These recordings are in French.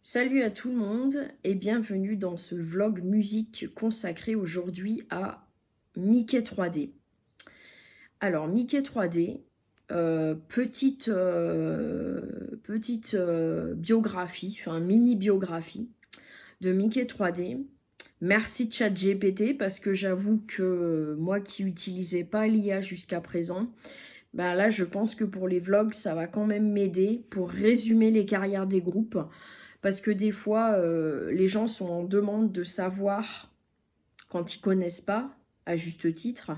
Salut à tout le monde et bienvenue dans ce vlog musique consacré aujourd'hui à Mickey 3D. Alors Mickey 3D, petite biographie, enfin mini biographie de Mickey 3D. Merci ChatGPT parce que j'avoue que moi qui n'utilisais pas l'IA jusqu'à présent, ben là je pense que pour les vlogs ça va quand même m'aider pour résumer les carrières des groupes. Parce que des fois, les gens sont en demande de savoir, quand ils connaissent pas, à juste titre,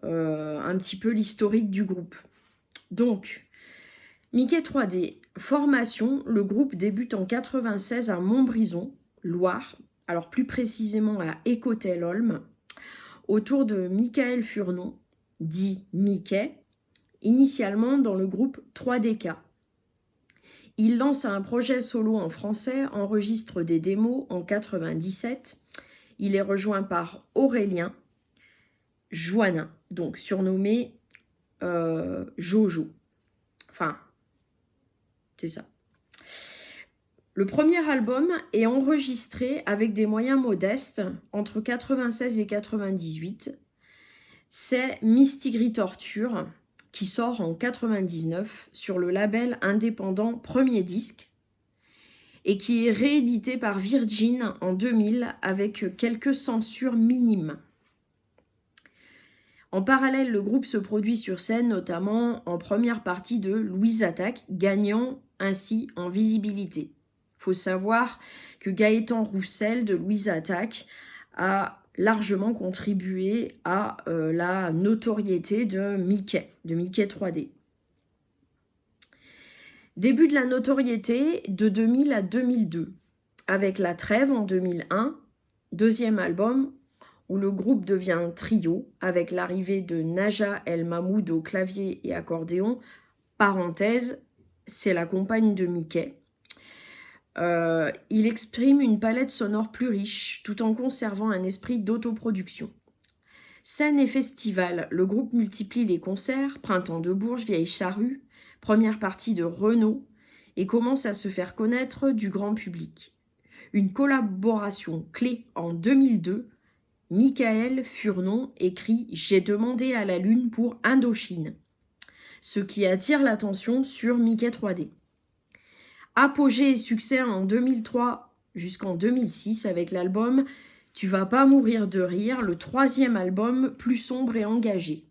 un petit peu l'historique du groupe. Donc, Mickey 3D, formation, le groupe débute en 96 à Montbrison, Loire, alors plus précisément à Écotel-Holm, autour de Michael Furnon, dit Mickey, initialement dans le groupe 3DK. Il lance un projet solo en français, enregistre des démos en 97. Il est rejoint par Aurélien Joannin, donc surnommé Jojo. Enfin, c'est ça. Le premier album est enregistré avec des moyens modestes entre 96 et 98. C'est Mistigri Torture qui sort en 99 sur le label indépendant Premier Disque et qui est réédité par Virgin en 2000 avec quelques censures minimes. En parallèle, le groupe se produit sur scène, notamment en première partie de Louise Attaque, gagnant ainsi en visibilité. Il faut savoir que Gaëtan Roussel de Louise Attaque a largement contribué à la notoriété de Mickey 3D. Début de la notoriété de 2000 à 2002, avec La Trêve en 2001, deuxième album où le groupe devient un trio avec l'arrivée de Naja El Mahmoud au clavier et accordéon. Parenthèse, c'est la compagne de Mickey. Il exprime une palette sonore plus riche tout en conservant un esprit d'autoproduction. Scène et festival, le groupe multiplie les concerts, Printemps de Bourges, Vieille Charrue, première partie de Renault, et commence à se faire connaître du grand public. Une collaboration clé en 2002, Michael Furnon écrit « J'ai demandé à la Lune pour Indochine », ce qui attire l'attention sur Mickey 3D. Apogée et succès en 2003 jusqu'en 2006 avec l'album « Tu vas pas mourir de rire », le troisième album plus sombre et engagé.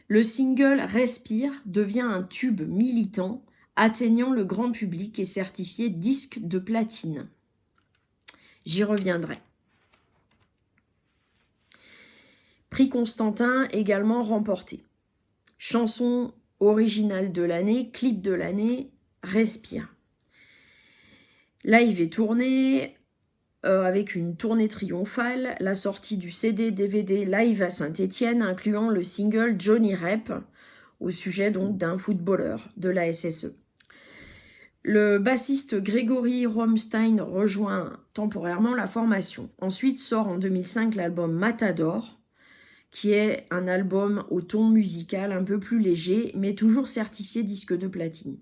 Le single « Respire » devient un tube militant, atteignant le grand public et certifié disque de platine. J'y reviendrai. Prix Constantin également remporté. Chanson originale de l'année, clip de l'année, Respire. Live est tourné avec une tournée triomphale, la sortie du CD-DVD live à Saint-Étienne, incluant le single Johnny Rep, au sujet donc d'un footballeur de la SSE. Le bassiste Grégory Romstein rejoint temporairement la formation. Ensuite sort en 2005 l'album Matador, qui est un album au ton musical un peu plus léger, mais toujours certifié disque de platine.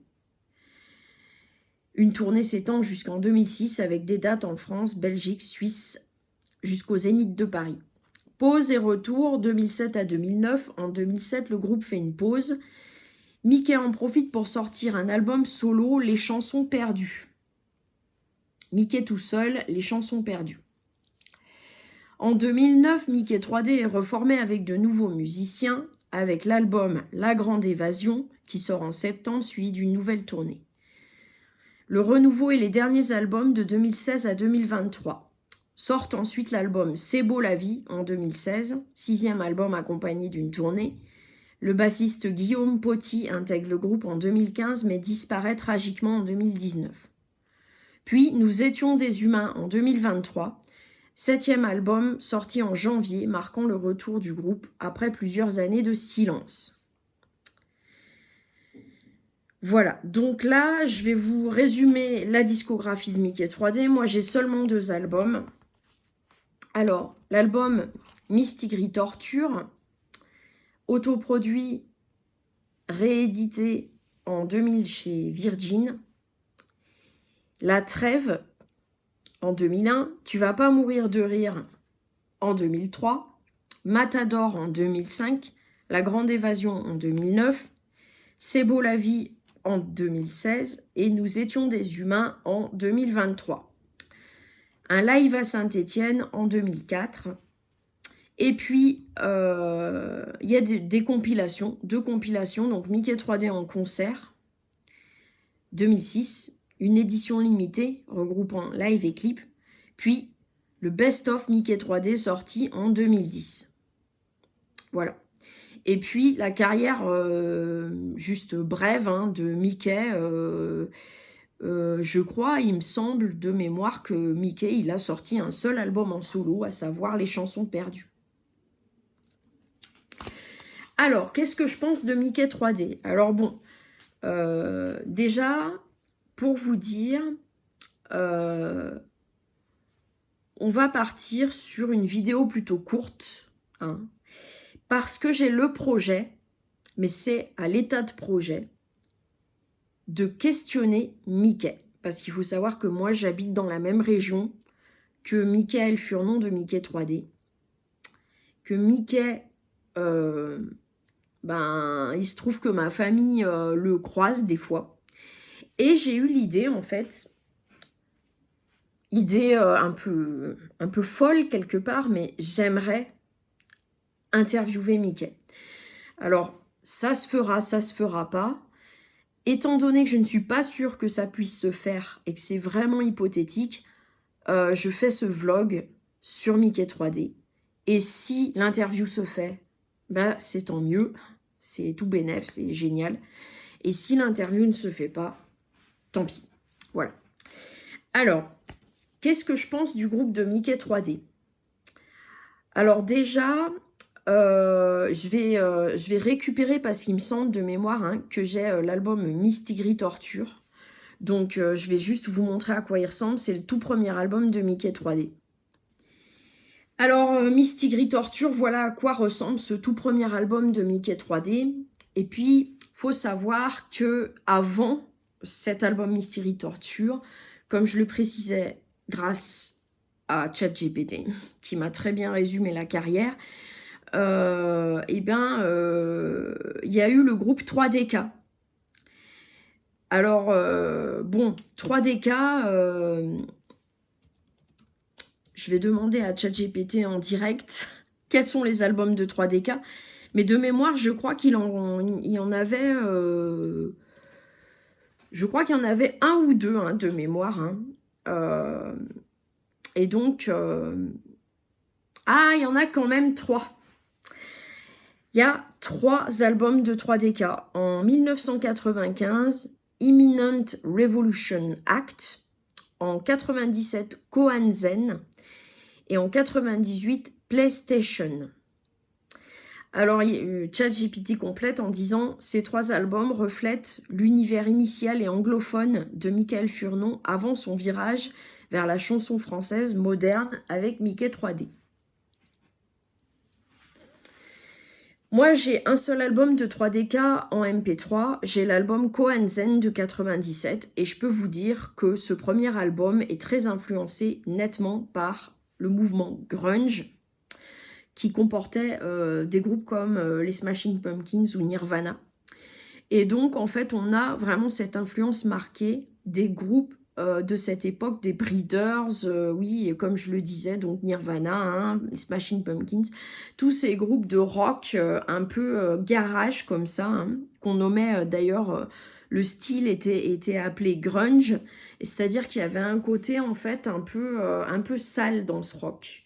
Une tournée s'étend jusqu'en 2006 avec des dates en France, Belgique, Suisse, jusqu'au Zénith de Paris. Pause et retour 2007 à 2009. En 2007, le groupe fait une pause. Mickey en profite pour sortir un album solo, Les Chansons Perdues. Mickey tout seul, Les Chansons Perdues. En 2009, Mickey 3D est reformé avec de nouveaux musiciens, avec l'album La Grande Évasion, qui sort en septembre, suivi d'une nouvelle tournée. Le renouveau et les derniers albums de 2016 à 2023. Sortent ensuite l'album C'est beau la vie en 2016, sixième album accompagné d'une tournée. Le bassiste Guillaume Poty intègre le groupe en 2015 mais disparaît tragiquement en 2019. Puis Nous étions des humains en 2023, septième album sorti en janvier marquant le retour du groupe après plusieurs années de silence. Voilà, donc là, je vais vous résumer la discographie de Mickey 3D. Moi, j'ai seulement 2 albums. Alors, l'album Mistigri Torture, autoproduit, réédité en 2000 chez Virgin. La Trêve en 2001, Tu vas pas mourir de rire en 2003, Matador en 2005, La Grande Évasion en 2009, C'est beau la vie en 2016 et Nous étions des humains en 2023. Un live à Saint-Étienne en 2004. Et puis, il y a des compilations, deux compilations, donc Mickey 3D en concert, 2006, une édition limitée regroupant live et clip, puis le best-of Mickey 3D sorti en 2010. Voilà. Et puis la carrière juste brève hein, de Mickey, je crois, il me semble de mémoire que Mickey, il a sorti un seul album en solo, à savoir Les Chansons Perdues. Alors, qu'est-ce que je pense de Mickey 3D? Alors bon, déjà, pour vous dire, on va partir sur une vidéo plutôt courte, hein, parce que j'ai le projet, mais c'est à l'état de projet, de questionner Mickey. Parce qu'il faut savoir que moi, j'habite dans la même région que Michael Furnon de Mickey 3D. Que Mickey, il se trouve que ma famille le croise des fois. Et j'ai eu l'idée, en fait, idée un peu folle quelque part, mais j'aimerais interviewer Mickey. Alors, ça se fera pas. Étant donné que je ne suis pas sûre que ça puisse se faire et que c'est vraiment hypothétique, je fais ce vlog sur Mickey 3D. Et si l'interview se fait, c'est tant mieux. C'est tout bénef, c'est génial. Et si l'interview ne se fait pas, tant pis. Voilà. Alors, qu'est-ce que je pense du groupe de Mickey 3D? Alors déjà, je vais récupérer, parce qu'il me semble de mémoire hein, que j'ai l'album Mistigris Torture. Donc je vais juste vous montrer à quoi il ressemble. C'est le tout premier album de Mickey 3D. Alors Mistigris Torture, voilà à quoi ressemble ce tout premier album de Mickey 3D. Et puis, faut savoir que avant cet album Mistigris Torture, comme je le précisais grâce à ChatGPT, qui m'a très bien résumé la carrière, il y a eu le groupe 3DK. Alors, bon, 3DK, je vais demander à ChatGPT en direct quels sont les albums de 3DK. Mais de mémoire, je crois qu'il y en avait... je crois qu'il y en avait un ou deux hein, de mémoire. Hein. Et donc... il y en a quand même 3. Il y a 3 albums de 3DK. En 1995, Imminent Revolution Act. En 97, Kohansen. Et en 98, PlayStation. Alors, ChatGPT complète en disant « Ces 3 albums reflètent l'univers initial et anglophone de Michael Furnon avant son virage vers la chanson française moderne avec Mickey 3D. » Moi, j'ai un seul album de 3DK en MP3, j'ai l'album Kohansen de 97, et je peux vous dire que ce premier album est très influencé nettement par le mouvement grunge, qui comportait des groupes comme les Smashing Pumpkins ou Nirvana. Et donc, en fait, on a vraiment cette influence marquée des groupes de cette époque, des Breeders, oui, comme je le disais, donc Nirvana, hein, les Smashing Pumpkins, tous ces groupes de rock un peu garage comme ça, hein, qu'on nommait d'ailleurs, le style était appelé grunge, c'est-à-dire qu'il y avait un côté en fait un peu sale dans ce rock.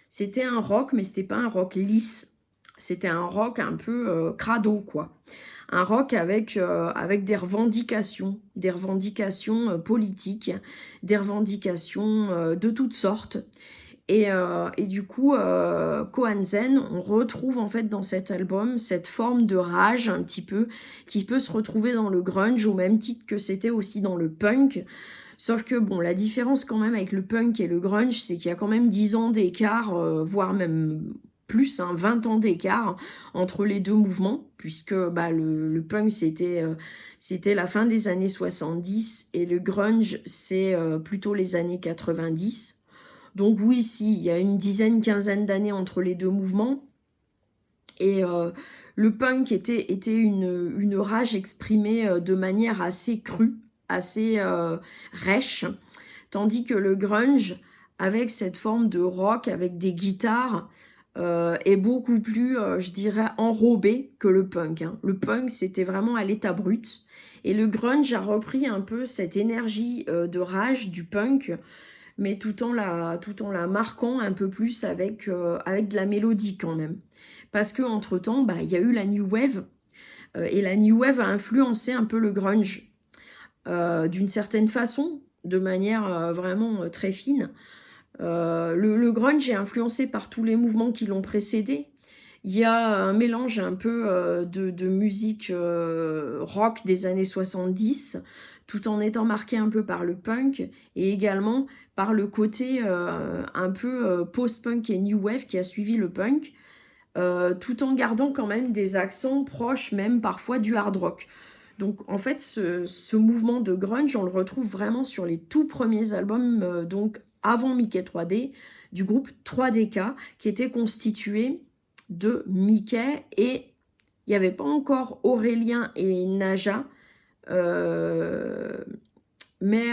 C'était un rock, mais c'était pas un rock lisse, c'était un rock un peu crado, quoi. Un rock avec des revendications politiques, des revendications de toutes sortes. Et du coup, Kohansen, on retrouve en fait dans cet album cette forme de rage un petit peu, qui peut se retrouver dans le grunge au même titre que c'était aussi dans le punk. Sauf que bon, la différence quand même avec le punk et le grunge, c'est qu'il y a quand même 10 ans d'écart, voire même plus, hein, 20 ans d'écart entre les deux mouvements, puisque bah, le punk, c'était la fin des années 70 et le grunge, c'est plutôt les années 90. Donc oui, si, il y a une dizaine, quinzaine d'années entre les deux mouvements. Et le punk était une rage exprimée de manière assez crue, assez rêche, tandis que le grunge, avec cette forme de rock, avec des guitares, est beaucoup plus, je dirais, enrobé que le punk, hein. Le punk, c'était vraiment à l'état brut. Et le grunge a repris un peu cette énergie de rage du punk, mais tout en la marquant un peu plus avec de la mélodie quand même. Parce que entre-temps, bah, il y a eu la New Wave, et la New Wave a influencé un peu le grunge, d'une certaine façon, de manière vraiment très fine. Le grunge est influencé par tous les mouvements qui l'ont précédé. Il y a un mélange un peu de musique rock des années 70, tout en étant marqué un peu par le punk, et également par le côté un peu post-punk et new wave qui a suivi le punk, tout en gardant quand même des accents proches même parfois du hard rock. Donc en fait, ce mouvement de grunge, on le retrouve vraiment sur les tout premiers albums, donc avant Mickey 3D, du groupe 3DK, qui était constitué de Mickey et il n'y avait pas encore Aurélien et Naja, mais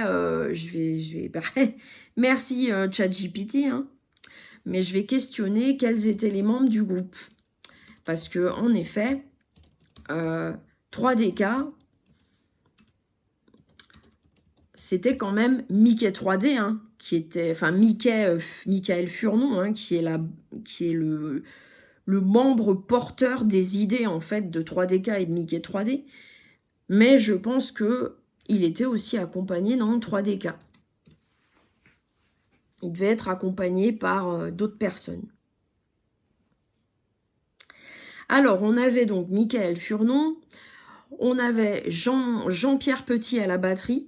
merci ChatGPT, hein, mais je vais questionner quels étaient les membres du groupe. Parce que en effet, 3DK, c'était quand même Mickey 3D, hein, qui était, enfin Michael Furnon, hein, qui est le membre porteur des idées en fait de 3DK et de Mickey 3D. Mais je pense que il était aussi accompagné dans 3DK. Il devait être accompagné par d'autres personnes. Alors, on avait donc Michael Furnon, on avait Jean-Pierre Petit à la batterie,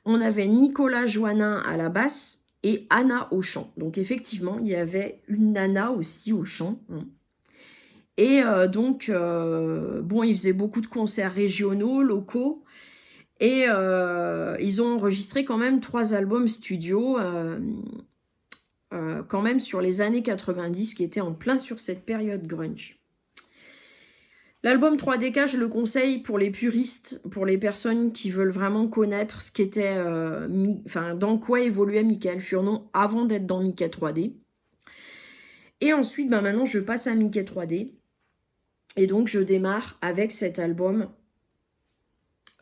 on avait Nicolas Joannin à la basse et Anna au chant. Donc effectivement, il y avait une nana aussi au chant. Et donc, bon, ils faisaient beaucoup de concerts régionaux, locaux, et ils ont enregistré quand même 3 albums studio, quand même sur les années 90, qui étaient en plein sur cette période grunge. L'album 3DK, je le conseille pour les puristes, pour les personnes qui veulent vraiment connaître ce qu'était, dans quoi évoluait Michael Furnon avant d'être dans Mickey 3D. Et ensuite, ben maintenant, je passe à Mickey 3D. Et donc, je démarre avec cet album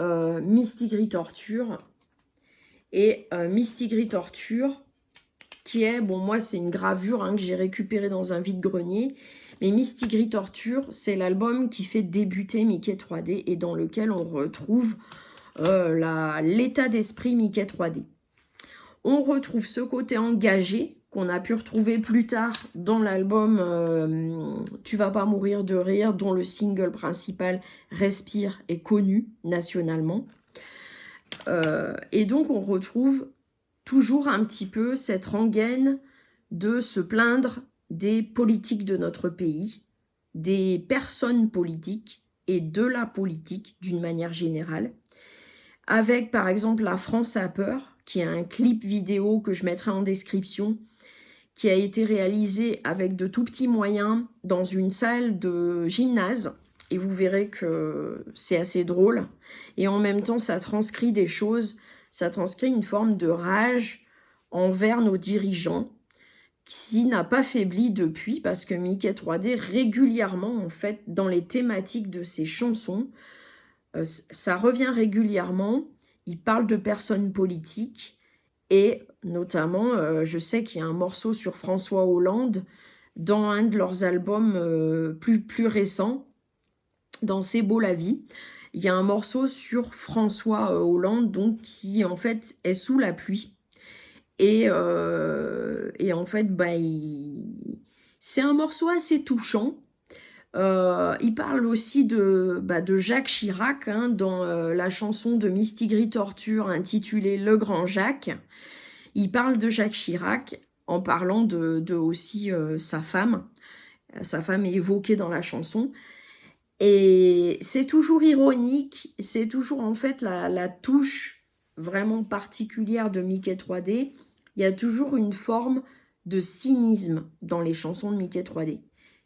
Mistigris Torture. Et Mistigris Torture, qui est, bon, moi, c'est une gravure hein, que j'ai récupérée dans un vide-grenier. Mais Mistigris Torture, c'est l'album qui fait débuter Mickey 3D et dans lequel on retrouve l'état d'esprit Mickey 3D. On retrouve ce côté engagé qu'on a pu retrouver plus tard dans l'album Tu vas pas mourir de rire, dont le single principal Respire est connu nationalement. Et donc on retrouve toujours un petit peu cette rengaine de se plaindre des politiques de notre pays, des personnes politiques et de la politique d'une manière générale. Avec par exemple La France a peur, qui est un clip vidéo que je mettrai en description, qui a été réalisé avec de tout petits moyens dans une salle de gymnase. Et vous verrez que c'est assez drôle. Et en même temps, ça transcrit des choses, ça transcrit une forme de rage envers nos dirigeants, qui n'a pas faibli depuis, parce que Mickey 3D, régulièrement, en fait, dans les thématiques de ses chansons, ça revient régulièrement. Il parle de personnes politiques, et notamment, je sais qu'il y a un morceau sur François Hollande, dans un de leurs albums plus récents, dans C'est beau la vie. Il y a un morceau sur François Hollande, donc qui, en fait, est sous la pluie. Et en fait, c'est un morceau assez touchant. Il parle aussi de Jacques Chirac hein, dans la chanson de Mistigris Torture intitulée Le Grand Jacques. Il parle de Jacques Chirac en parlant de aussi sa femme. Sa femme est évoquée dans la chanson. Et c'est toujours ironique, c'est toujours en fait la touche vraiment particulière de Mickey 3D. Il y a toujours une forme de cynisme dans les chansons de Mickey 3D.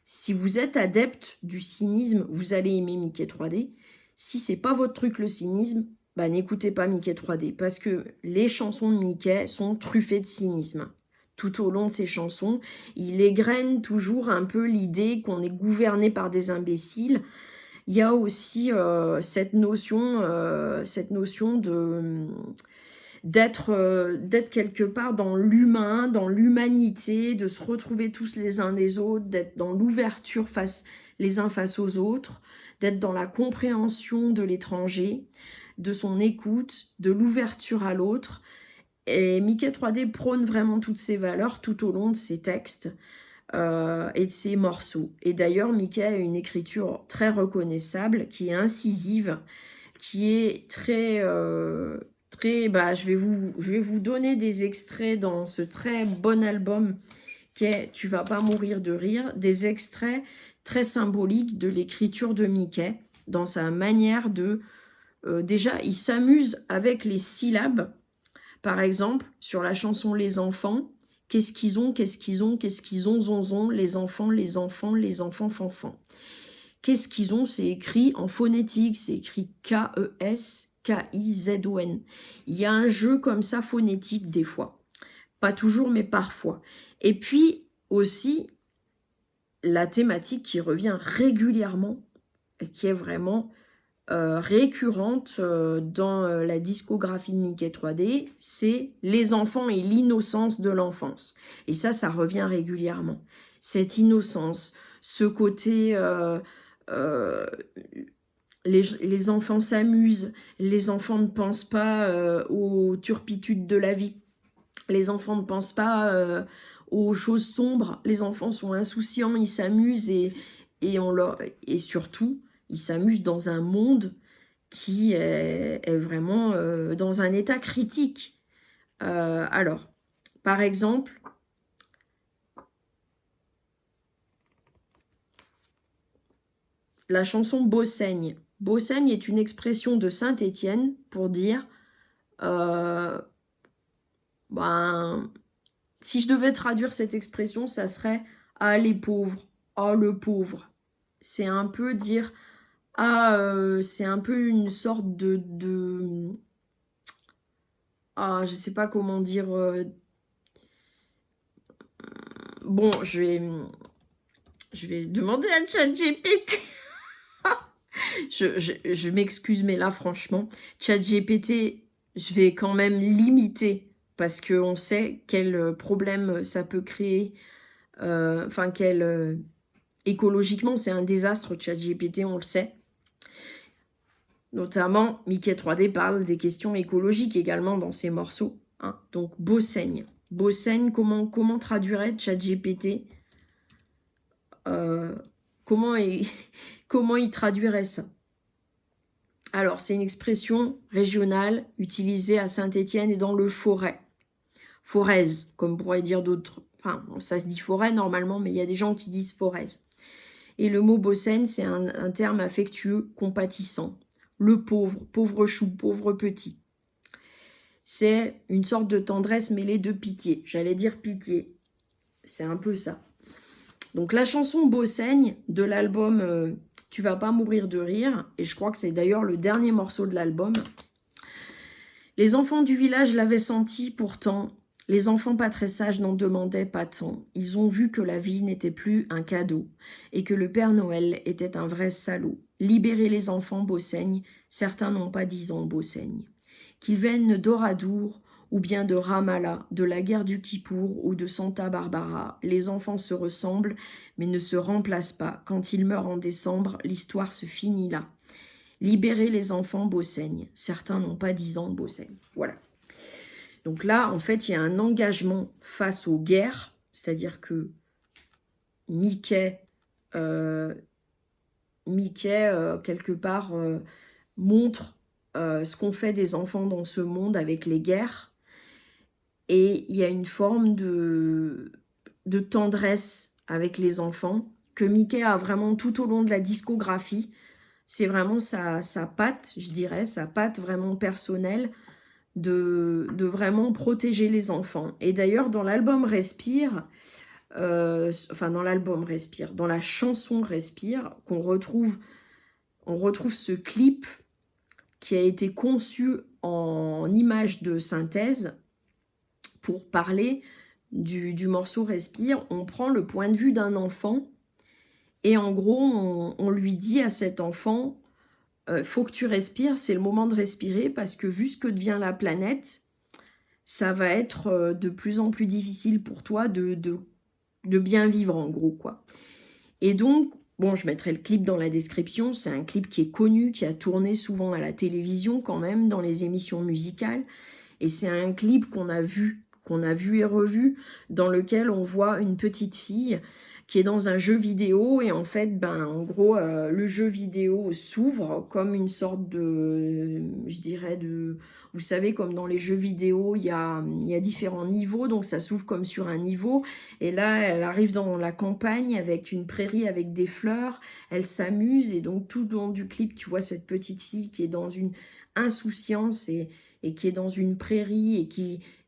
Si vous êtes adepte du cynisme, vous allez aimer Mickey 3D. Si c'est pas votre truc le cynisme, bah n'écoutez pas Mickey 3D parce que les chansons de Mickey sont truffées de cynisme. Tout au long de ses chansons, il égrène toujours un peu l'idée qu'on est gouverné par des imbéciles. Il y a aussi cette notion de d'être quelque part dans l'humain, dans l'humanité, de se retrouver tous les uns les autres, d'être dans l'ouverture les uns face aux autres, d'être dans la compréhension de l'étranger, de son écoute, de l'ouverture à l'autre. Et Mickey 3D prône vraiment toutes ces valeurs tout au long de ses textes et de ses morceaux. Et d'ailleurs, Mickey a une écriture très reconnaissable, qui est incisive, qui est très... je vais vous donner des extraits dans ce très bon album qui est Tu vas pas mourir de rire, des extraits très symboliques de l'écriture de Mickey, dans sa manière de... déjà, il s'amuse avec les syllabes. Par exemple, sur la chanson Les enfants, qu'est-ce qu'ils ont, qu'est-ce qu'ils ont, qu'est-ce qu'ils ont, zonzon, les enfants, les enfants, les enfants, fanfans. Qu'est-ce qu'ils ont, c'est écrit en phonétique, c'est écrit K-E-S-K-I-Z-O-N. Il y a un jeu comme ça phonétique des fois. Pas toujours, mais parfois. Et puis aussi, la thématique qui revient régulièrement, et qui est vraiment récurrente dans la discographie de Mickey 3D, c'est les enfants et l'innocence de l'enfance. Et ça revient régulièrement. Cette innocence, ce côté... les enfants s'amusent, les enfants ne pensent pas aux turpitudes de la vie, les enfants ne pensent pas aux choses sombres, les enfants sont insouciants, ils s'amusent et surtout, ils s'amusent dans un monde qui est vraiment dans un état critique. Alors, par exemple, la chanson Beausaigne. Beausaigne est une expression de Saint-Étienne pour dire si je devais traduire cette expression, ça serait « Ah, les pauvres, oh, le pauvre ». C'est un peu dire « Ah, c'est un peu une sorte de... Ah, je sais pas comment dire... Bon, je vais demander à ChatGPT. je m'excuse, mais là, franchement, ChatGPT, je vais quand même limiter parce qu'on sait quel problème ça peut créer. Enfin, écologiquement, c'est un désastre, ChatGPT, on le sait. Notamment, Mickey 3D parle des questions écologiques également dans ses morceaux. Hein. Donc, Beausaigne. Beausaigne, comment traduirait ChatGPT comment il traduirait ça? Alors, c'est une expression régionale utilisée à Saint-Étienne et dans le Forez. Forez, comme pourrait dire d'autres. Enfin, ça se dit forêt normalement, mais il y a des gens qui disent Forez. Et le mot Beausaigne, c'est un terme affectueux, compatissant. Le pauvre, pauvre chou, pauvre petit. C'est une sorte de tendresse mêlée de pitié. J'allais dire pitié. C'est un peu ça. Donc la chanson Beausaigne de l'album Tu vas pas mourir de rire, et je crois que c'est d'ailleurs le dernier morceau de l'album. Les enfants du village l'avaient senti pourtant, les enfants pas très sages n'en demandaient pas tant. Ils ont vu que la vie n'était plus un cadeau, et que le Père Noël était un vrai salaud. Libérez les enfants, Beausaigne, certains n'ont pas 10 ans, Beausaigne. Qu'ils viennent d'Oradour, ou bien de Ramallah, de la guerre du Kippour ou de Santa Barbara. Les enfants se ressemblent, mais ne se remplacent pas. Quand ils meurent en décembre, l'histoire se finit là. Libérez les enfants, Beausaigne. Certains n'ont pas 10 ans, Beausaigne. Voilà. Donc là, en fait, il y a un engagement face aux guerres, c'est-à-dire que Mickey, quelque part, montre ce qu'on fait des enfants dans ce monde avec les guerres. Et il y a une forme de tendresse avec les enfants que Mickey a vraiment tout au long de la discographie. C'est vraiment sa patte, je dirais, sa patte vraiment personnelle de vraiment protéger les enfants. Et d'ailleurs, dans l'album Respire, enfin dans l'album Respire, dans la chanson Respire, on retrouve ce clip qui a été conçu en image de synthèse pour parler du morceau Respire. On prend le point de vue d'un enfant et en gros, on lui dit à cet enfant, faut que tu respires, c'est le moment de respirer parce que vu ce que devient la planète, ça va être de plus en plus difficile pour toi de bien vivre en gros, quoi. Et donc, bon, je mettrai le clip dans la description, c'est un clip qui est connu, qui a tourné souvent à la télévision quand même, dans les émissions musicales, et c'est un clip qu'on a vu et revu, dans lequel on voit une petite fille qui est dans un jeu vidéo, et en fait, ben, en gros, le jeu vidéo s'ouvre comme une sorte de, je dirais, vous savez, comme dans les jeux vidéo, il y a différents niveaux, donc ça s'ouvre comme sur un niveau, et là, elle arrive dans la campagne avec une prairie avec des fleurs, elle s'amuse, et donc tout le long du clip, tu vois cette petite fille qui est dans une insouciance et qui est dans une prairie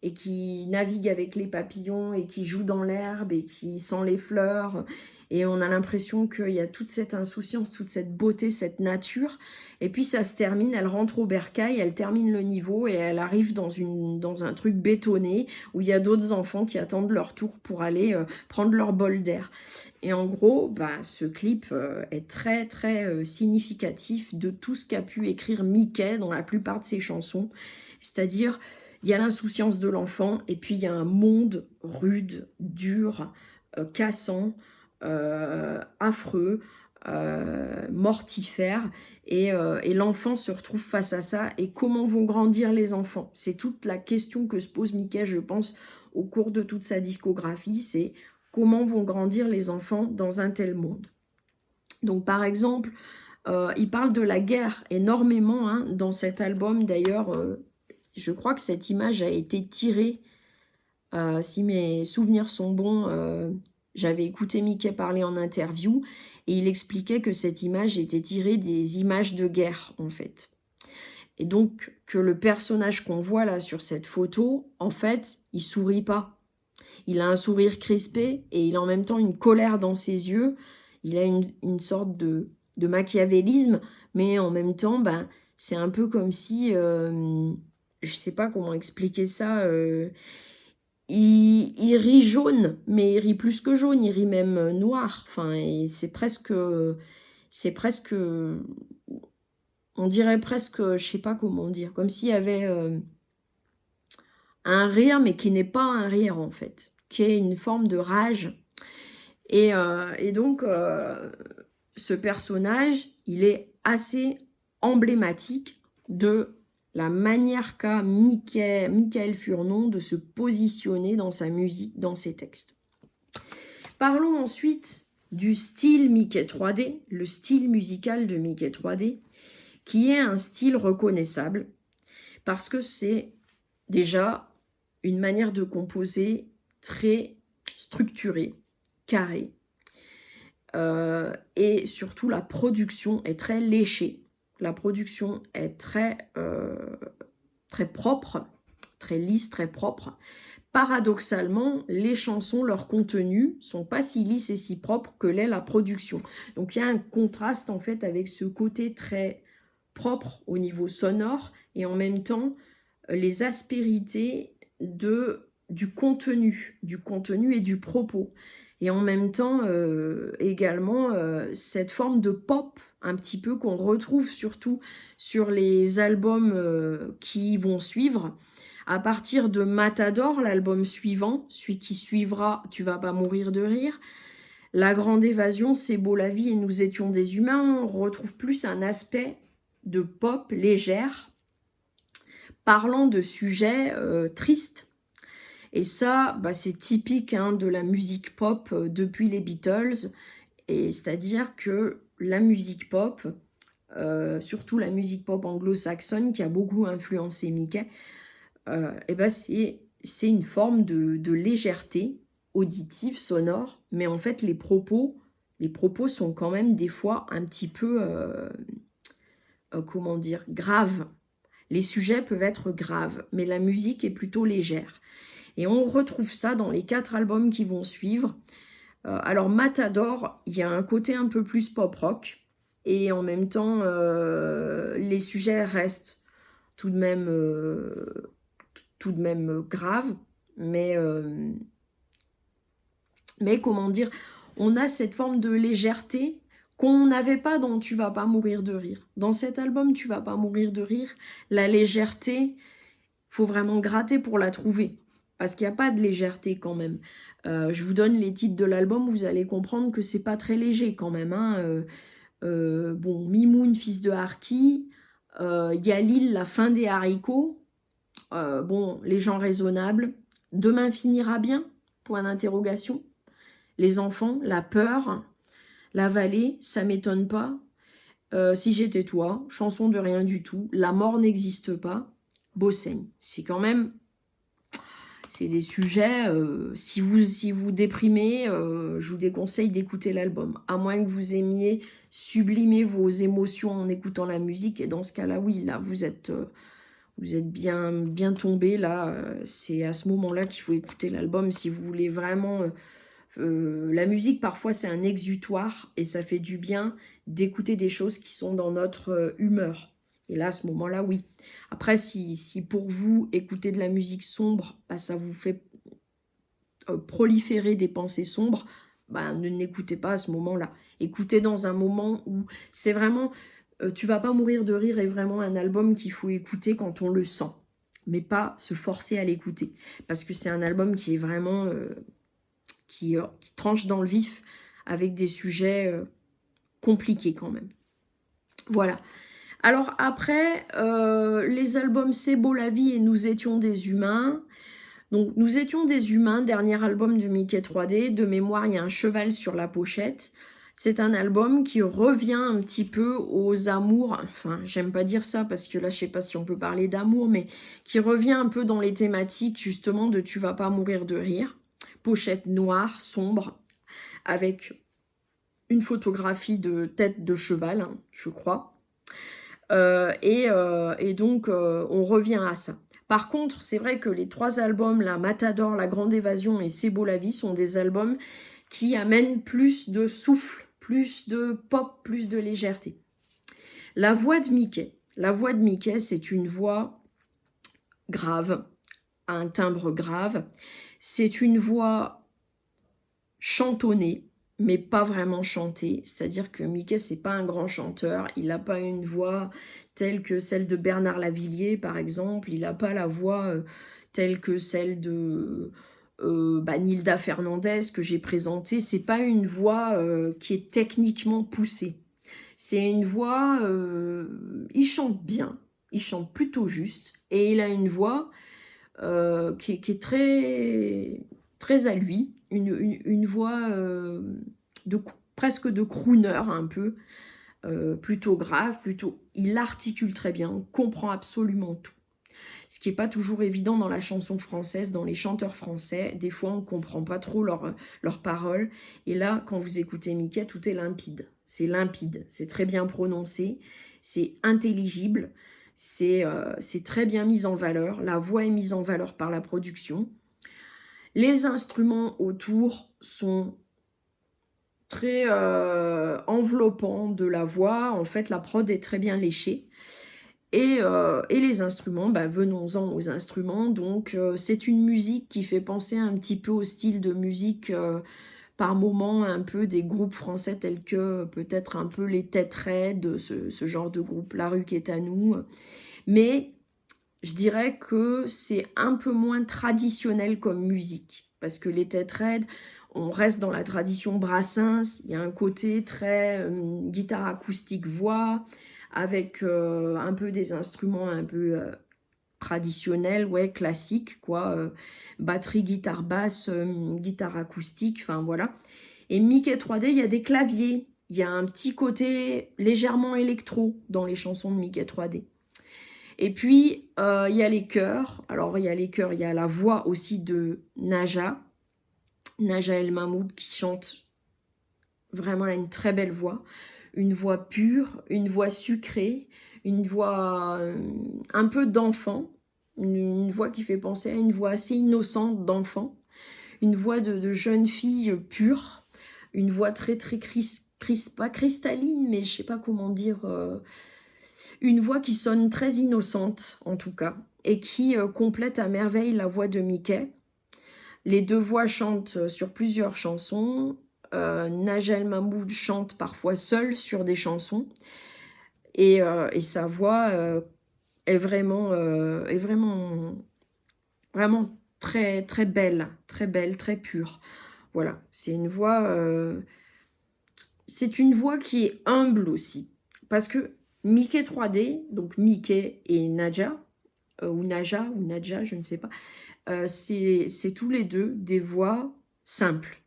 et qui navigue avec les papillons et qui joue dans l'herbe et qui sent les fleurs. Et on a l'impression qu'il y a toute cette insouciance, toute cette beauté, cette nature. Et puis ça se termine, elle rentre au bercail, elle termine le niveau et elle arrive dans un truc bétonné où il y a d'autres enfants qui attendent leur tour pour aller prendre leur bol d'air. Et en gros, bah, ce clip est très très significatif de tout ce qu'a pu écrire Mickey dans la plupart de ses chansons. C'est-à-dire, il y a l'insouciance de l'enfant et puis il y a un monde rude, dur, cassant, affreux, mortifère. Et l'enfant se retrouve face à ça. Et comment vont grandir les enfants? C'est toute la question que se pose Mickey, je pense, au cours de toute sa discographie. C'est comment vont grandir les enfants dans un tel monde. Donc par exemple, il parle de la guerre énormément hein, dans cet album. D'ailleurs, je crois que cette image a été tirée, si mes souvenirs sont bons, j'avais écouté Mickey parler en interview, et il expliquait que cette image était tirée des images de guerre, en fait. Et donc, que le personnage qu'on voit là sur cette photo, en fait, il sourit pas. Il a un sourire crispé, et il a en même temps une colère dans ses yeux. Il a une sorte de machiavélisme, mais en même temps, ben, c'est un peu comme si... je sais pas comment expliquer ça. Il rit jaune, mais il rit plus que jaune, il rit même noir. Enfin, et c'est presque, on dirait presque, je sais pas comment dire, comme s'il y avait un rire, mais qui n'est pas un rire en fait, qui est une forme de rage. Et donc, ce personnage, il est assez emblématique de la manière qu'a Michael Furnon de se positionner dans sa musique, dans ses textes. Parlons ensuite du style Mickey 3D, le style musical de Mickey 3D, qui est un style reconnaissable, parce que c'est déjà une manière de composer très structurée, carrée, et surtout la production est très léchée. La production est très propre, très lisse, très propre. Paradoxalement, les chansons, leur contenu, sont pas si lisses et si propres que l'est la production. Donc il y a un contraste en fait avec ce côté très propre au niveau sonore et en même temps les aspérités du contenu et du propos. Et en même temps également cette forme de pop un petit peu qu'on retrouve surtout sur les albums qui vont suivre. À partir de Matador, l'album suivant, celui qui suivra Tu vas pas mourir de rire, La Grande Évasion, C'est beau la vie et Nous étions des humains, on retrouve plus un aspect de pop légère, parlant de sujets tristes. Et ça, bah, c'est typique hein, de la musique pop depuis les Beatles, et c'est-à-dire que la musique pop, surtout la musique pop anglo-saxonne qui a beaucoup influencé Mickey, et ben c'est une forme de légèreté auditive, sonore, mais en fait les propos Les propos sont quand même des fois un petit peu, comment dire, graves. Les sujets peuvent être graves, mais la musique est plutôt légère. Et on retrouve ça dans les 4 albums qui vont suivre. Alors Matador, il y a un côté un peu plus pop-rock, et en même temps, les sujets restent tout de même graves, mais comment dire, on a cette forme de légèreté qu'on n'avait pas dans Tu vas pas mourir de rire. Dans cet album Tu vas pas mourir de rire, la légèreté, faut vraiment gratter pour la trouver, parce qu'il n'y a pas de légèreté quand même. Je vous donne les titres de l'album, vous allez comprendre que c'est pas très léger quand même. Hein. Bon, Mimoun, fils de Harki, Yalil, la fin des haricots, bon, les gens raisonnables, Demain finira bien, point d'interrogation, les enfants, la peur, la vallée, ça m'étonne pas, Si j'étais toi, chanson de rien du tout, La mort n'existe pas, Bossaigne. C'est quand même, c'est des sujets, si vous déprimez, je vous déconseille d'écouter l'album, à moins que vous aimiez sublimer vos émotions en écoutant la musique, et dans ce cas-là, oui, là, vous êtes bien tombé, là, c'est à ce moment-là qu'il faut écouter l'album, si vous voulez vraiment... la musique, parfois, c'est un exutoire, et ça fait du bien d'écouter des choses qui sont dans notre humeur. Et là, à ce moment-là, oui. Après, si pour vous, écouter de la musique sombre, bah, ça vous fait proliférer des pensées sombres, bah, ne n'écoutez pas à ce moment-là. Écoutez dans un moment où c'est vraiment... Tu vas pas mourir de rire est vraiment un album qu'il faut écouter quand on le sent, mais pas se forcer à l'écouter. Parce que c'est un album qui est vraiment... qui tranche dans le vif avec des sujets compliqués quand même. Voilà. Alors après, les albums C'est beau la vie et Nous étions des humains. Donc Nous étions des humains, dernier album de Mickey 3D. De mémoire, il y a un cheval sur la pochette. C'est un album qui revient un petit peu aux amours, enfin j'aime pas dire ça parce que là je sais pas si on peut parler d'amour, mais qui revient un peu dans les thématiques justement de Tu vas pas mourir de rire. Pochette noire, sombre, avec une photographie de tête de cheval, hein, je crois. Et donc, on revient à ça. Par contre, c'est vrai que les 3 albums, la Matador, La Grande Évasion et C'est beau la vie, sont des albums qui amènent plus de souffle, plus de pop, plus de légèreté. La voix de Mickey. La voix de Mickey, c'est une voix grave, un timbre grave. C'est une voix chantonnée, mais pas vraiment chantée. C'est-à-dire que Mickey, c'est pas un grand chanteur. Il n'a pas une voix telle que celle de Bernard Lavilliers, par exemple. Il n'a pas la voix telle que celle de Nilda Fernandez que j'ai présentée. C'est pas une voix qui est techniquement poussée. C'est une voix... il chante bien. Il chante plutôt juste. Et il a une voix qui est très à lui, une voix presque de crooner un peu, plutôt grave, il articule très bien, on comprend absolument tout. Ce qui n'est pas toujours évident dans la chanson française, dans les chanteurs français, des fois on ne comprend pas trop leurs paroles, et là quand vous écoutez Mickey, tout est limpide, c'est très bien prononcé, c'est intelligible, c'est très bien mis en valeur, la voix est mise en valeur par la production. Les instruments autour sont très enveloppants de la voix, en fait la prod est très bien léchée. Et les instruments, venons-en aux instruments, donc c'est une musique qui fait penser un petit peu au style de musique par moment un peu des groupes français tels que peut-être un peu les Têtes Raides, ce genre de groupe, La rue qui est à nous. Mais je dirais que c'est un peu moins traditionnel comme musique, parce que les Têtes Raides, on reste dans la tradition Brassens, il y a un côté très guitare acoustique voix, avec un peu des instruments un peu traditionnels, ouais, classiques, quoi, batterie, guitare basse, guitare acoustique, enfin voilà. Et Mickey 3D, il y a des claviers, il y a un petit côté légèrement électro dans les chansons de Mickey 3D. Et puis, il y a les chœurs. Alors, il y a les chœurs, il y a la voix aussi de Naja El Mahmoud qui chante Vraiment, elle a une très belle voix. Une voix pure, une voix sucrée, une voix un peu d'enfant. Une voix qui fait penser à une voix assez innocente d'enfant. Une voix de jeune fille pure. Une voix très pas cristalline, mais je sais pas comment dire. Une voix qui sonne très innocente, en tout cas. Et qui complète à merveille la voix de Mickey. Les deux voix chantent sur plusieurs chansons. Najel Mahmoud chante parfois seul sur des chansons. Et sa voix est vraiment très, très belle, très pure. Voilà, c'est une voix qui est humble aussi. Parce que Mickey 3D, donc Mickey et Nadja, ou Nadja, je ne sais pas, c'est tous les deux des voix simples.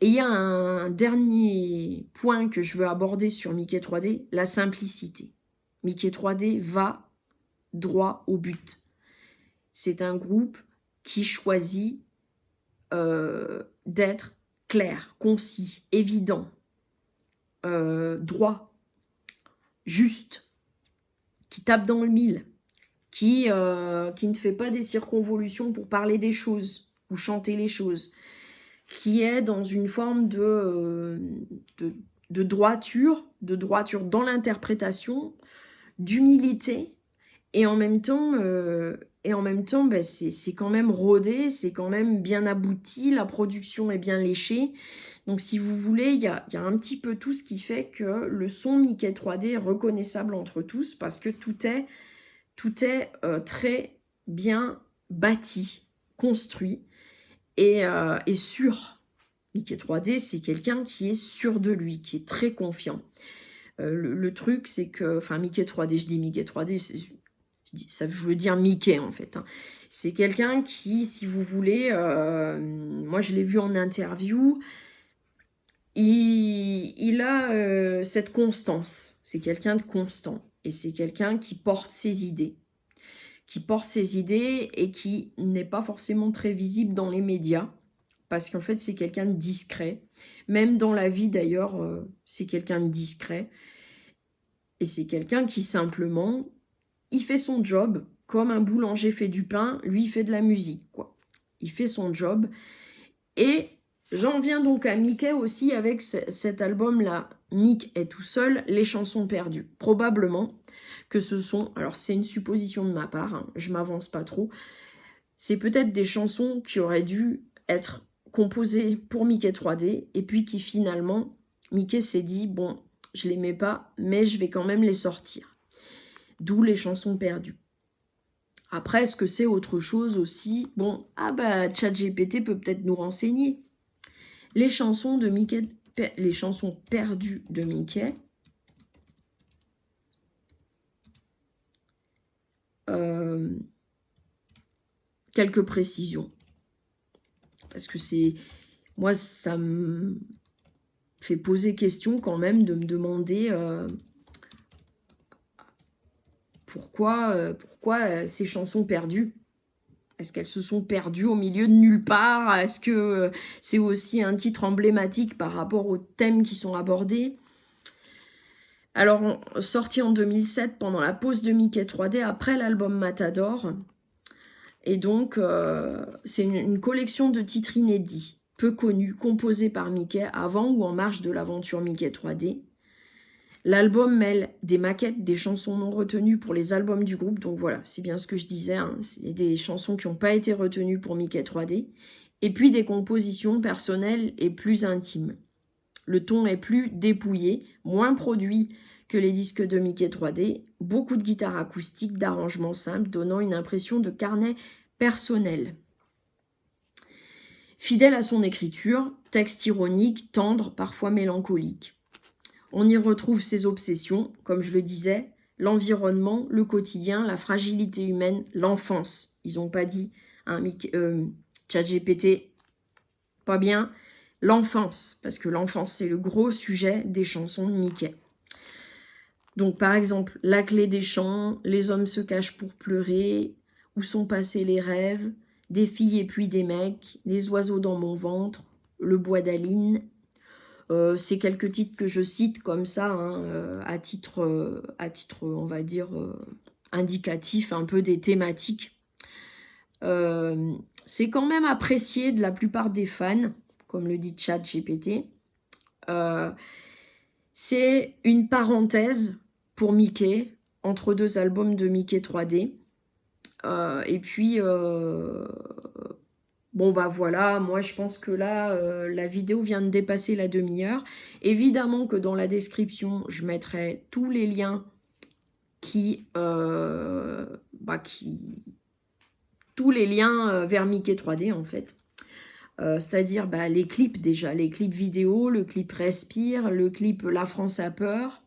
Et il y a un dernier point que je veux aborder sur Mickey 3D, la simplicité. Mickey 3D va droit au but. C'est un groupe qui choisit d'être clair, concis, évident, droit, juste, qui tape dans le mille, qui ne fait pas des circonvolutions pour parler des choses ou chanter les choses, qui est dans une forme de droiture dans l'interprétation, d'humilité, et en même temps, ben, c'est quand même rodé, c'est quand même bien abouti, la production est bien léchée. Donc si vous voulez, il y a un petit peu tout ce qui fait que le son Mickey 3D est reconnaissable entre tous, parce que tout est très bien bâti, construit et sûr. Mickey 3D, c'est quelqu'un qui est sûr de lui, qui est très confiant. Le truc, c'est que... Enfin, Mickey 3D, je dis Mickey 3D, ça veut dire Mickey, en fait. Hein. C'est quelqu'un qui, si vous voulez... moi, je l'ai vu en interview. Il a cette constance. C'est quelqu'un de constant. Et c'est quelqu'un qui porte ses idées. Et qui n'est pas forcément très visible dans les médias. Parce qu'en fait, c'est quelqu'un de discret. Même dans la vie, d'ailleurs, c'est quelqu'un de discret. Et c'est quelqu'un qui, simplement, il fait son job. Comme un boulanger fait du pain, lui, il fait de la musique, quoi. Il fait son job. Et j'en viens donc à Mickey aussi avec cet album-là. Mick est tout seul, les chansons perdues. Probablement que ce sont... Alors, c'est une supposition de ma part, hein, je m'avance pas trop. C'est peut-être des chansons qui auraient dû être composé pour Mickey 3D, et puis qui finalement, Mickey s'est dit, bon, je les mets pas, mais je vais quand même les sortir. D'où les chansons perdues. Après, est-ce que c'est autre chose aussi? Bon, ChatGPT peut peut-être nous renseigner. Les chansons de Mickey, les chansons perdues de Mickey, quelques précisions. Parce que c'est... Moi, ça me fait poser question quand même de me demander pourquoi ces chansons perdues. Est-ce qu'elles se sont perdues au milieu de nulle part? Est-ce que c'est aussi un titre emblématique par rapport aux thèmes qui sont abordés? Alors, sorti en 2007 pendant la pause de Mickey 3D, après l'album Matador. Et donc, c'est une collection de titres inédits, peu connus, composés par Mickey avant ou en marge de l'aventure Mickey 3D. L'album mêle des maquettes, des chansons non retenues pour les albums du groupe. Donc voilà, c'est bien ce que je disais, hein, c'est des chansons qui n'ont pas été retenues pour Mickey 3D. Et puis des compositions personnelles et plus intimes. Le ton est plus dépouillé, moins produit que les disques de Mickey 3D. Beaucoup de guitares acoustiques, d'arrangements simples, donnant une impression de carnet personnel. Fidèle à son écriture, texte ironique, tendre, parfois mélancolique. On y retrouve ses obsessions, comme je le disais, l'environnement, le quotidien, la fragilité humaine, l'enfance. Ils n'ont pas dit, hein, ChatGPT, pas bien, l'enfance, parce que l'enfance, c'est le gros sujet des chansons de Mickey. Donc, par exemple, la clé des champs, les hommes se cachent pour pleurer, où sont passés les rêves, des filles et puis des mecs, les oiseaux dans mon ventre, le bois d'Aline, C'est quelques titres que je cite comme ça, hein, à titre, on va dire, indicatif, un peu des thématiques. C'est quand même apprécié de la plupart des fans, comme le dit ChatGPT. C'est une parenthèse pour Mickey, entre deux albums de Mickey 3D. Et puis, bon bah voilà, moi je pense que là, la vidéo vient de dépasser la demi-heure. Évidemment que dans la description, je mettrai tous les liens qui tous les liens vers Mickey 3D en fait. C'est-à-dire les clips déjà, les clips vidéo, le clip Respire, le clip La France a peur.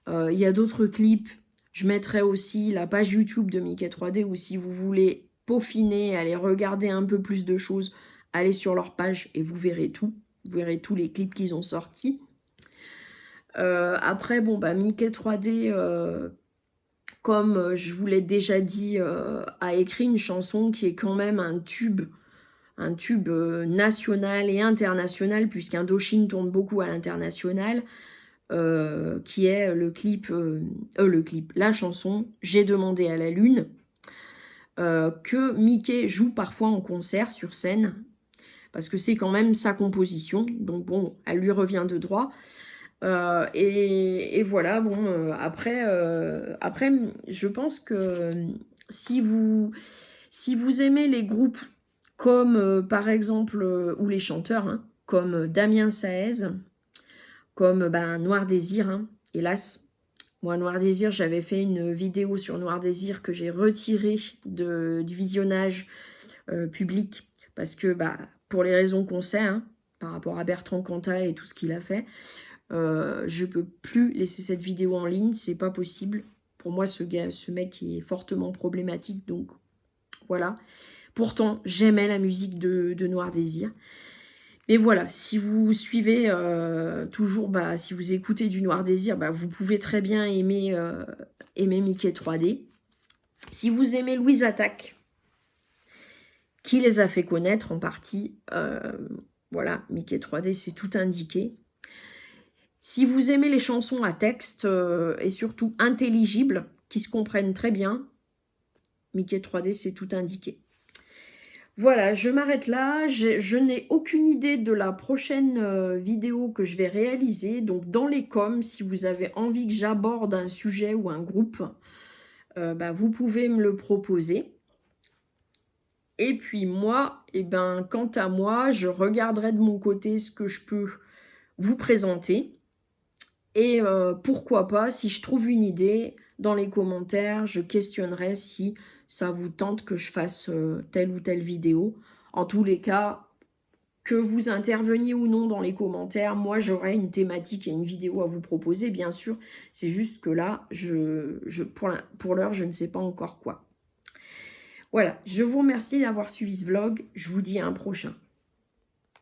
Il y a d'autres clips. Je mettrai aussi la page YouTube de Mickey 3D où si vous voulez peaufiner, aller regarder un peu plus de choses, allez sur leur page et vous verrez tout. Vous verrez tous les clips qu'ils ont sortis. Après, bon, Mickey 3D, comme je vous l'ai déjà dit, a écrit une chanson qui est quand même un tube national et international, puisqu'Indochine tourne beaucoup à l'international, qui est la chanson « J'ai demandé à la lune », que Mickey joue parfois en concert sur scène, parce que c'est quand même sa composition, donc bon, elle lui revient de droit. Et voilà, bon, après, je pense que si vous aimez les groupes comme, par exemple, ou les chanteurs, hein, comme Damien Saez, comme Noir Désir, hein, hélas. Moi, Noir Désir, j'avais fait une vidéo sur Noir Désir que j'ai retirée du visionnage public, parce que pour les raisons qu'on sait, hein, par rapport à Bertrand Cantat et tout ce qu'il a fait, je peux plus laisser cette vidéo en ligne, c'est pas possible. Pour moi, ce mec est fortement problématique, donc voilà. Pourtant, j'aimais la musique de Noir Désir. Mais voilà, si vous suivez toujours, si vous écoutez du Noir Désir, vous pouvez très bien aimer Mickey 3D. Si vous aimez Louise Attaque, qui les a fait connaître en partie, voilà, Mickey 3D, c'est tout indiqué. Si vous aimez les chansons à texte et surtout intelligibles, qui se comprennent très bien, Mickey 3D, c'est tout indiqué. Voilà, je m'arrête là. Je n'ai aucune idée de la prochaine vidéo que je vais réaliser. Donc, dans les coms, si vous avez envie que j'aborde un sujet ou un groupe, vous pouvez me le proposer. Et puis moi, quant à moi, je regarderai de mon côté ce que je peux vous présenter. Et pourquoi pas, si je trouve une idée, dans les commentaires, je questionnerai si ça vous tente que je fasse telle ou telle vidéo. En tous les cas, que vous interveniez ou non dans les commentaires, moi j'aurai une thématique et une vidéo à vous proposer, bien sûr. C'est juste que là, pour l'heure, je ne sais pas encore quoi. Voilà, je vous remercie d'avoir suivi ce vlog. Je vous dis à un prochain.